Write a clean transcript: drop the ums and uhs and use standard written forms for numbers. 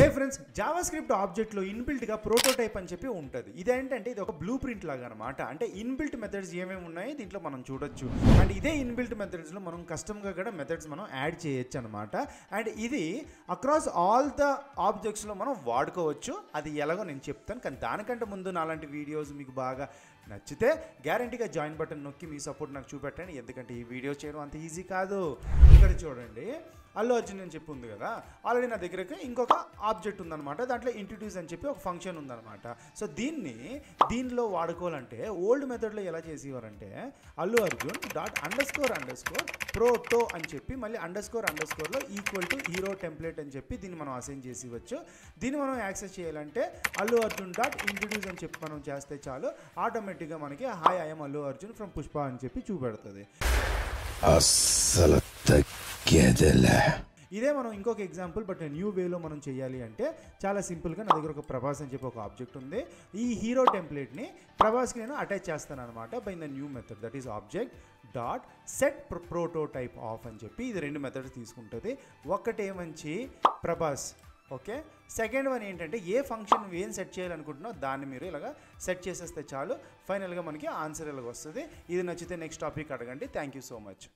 హే friends, JavaScript ఆబ్జెక్ట్లో ఇన్బిల్ట్గా prototype అని చెప్పి ఉంటుంది. ఇదేంటంటే ఇది ఒక బ్లూ ప్రింట్ లాగా అనమాట. అంటే ఇన్బిల్ట్ మెథడ్స్ ఏమేమి ఉన్నాయో దీంట్లో మనం చూడొచ్చు. అండ్ ఇదే ఇన్బిల్ట్ మెథడ్స్లో మనం కస్టమ్గా కూడా మెథడ్స్ మనం యాడ్ చేయొచ్చు అనమాట. అండ్ ఇది అక్రాస్ ఆల్ ద ఆబ్జెక్ట్స్లో మనం వాడుకోవచ్చు. అది ఎలాగో నేను చెప్తాను. కానీ దానికంటే ముందు నాలాంటి వీడియోస్ మీకు బాగా నచ్చితే గ్యారంటీగా జాయిన్ బటన్ నొక్కి మీ సపోర్ట్ నాకు చూపెట్టండి. ఎందుకంటే ఈ వీడియో చేయడం అంత ఈజీ కాదు. ఇక్కడ చూడండి, అల్లు అర్జున్ అని చెప్పి ఉంది కదా, ఆల్రెడీ నా దగ్గరకి ఇంకొక ఆబ్జెక్ట్ ఉందన్నమాట. దాంట్లో ఇంట్రడ్యూస్ అని చెప్పి ఒక ఫంక్షన్ ఉందన్నమాట. సో దీనిలో వాడుకోవాలంటే ఓల్డ్ మెథడ్లో ఎలా చేసేవారంటే Allu Arjun dot underscore proto అని చెప్పి మళ్ళీ అండర్స్కోర్లో ఈక్వల్ టు హీరో టెంప్లెట్ అని చెప్పి దీన్ని మనం అసైన్ చేసి ఇవ్వచ్చు. దీన్ని మనం యాక్సెస్ చేయాలంటే అల్లు అర్జున్ డాట్ ఇంట్రడ్యూస్ అని చెప్పి మనం చేస్తే చాలు, ఆటోమేటిక్గా మనకి hi I'm Allu Arjun from Pushpa అని చెప్పి చూపెడుతుంది. ఇదే మనం ఇంకొక ఎగ్జాంపుల్, బట్ న్యూ వేలో మనం చేయాలి అంటే చాలా సింపుల్గా నా దగ్గర ఒక ప్రభాస్ అని చెప్పి ఒక ఆబ్జెక్ట్ ఉంది. ఈ హీరో టెంప్లెట్ని ప్రభాస్కి నేను అటాచ్ చేస్తాను అనమాట by the new method, that is object dot set prototype of అని చెప్పి. ఇది రెండు మెథడ్స్ తీసుకుంటుంది. ఒకటేమంచి ప్రభాస్, ఓకే. సెకండ్ వన్ ఏంటంటే ఏ ఫంక్షన్ ఏం సెట్ చేయాలనుకుంటున్నావు దాన్ని మీరు ఇలాగా సెట్ చేసేస్తే చాలు, ఫైనల్గా మనకి ఆన్సర్ ఇలాగ వస్తుంది. ఇది నచ్చితే నెక్స్ట్ టాపిక్ అడగండి. Thank you so much.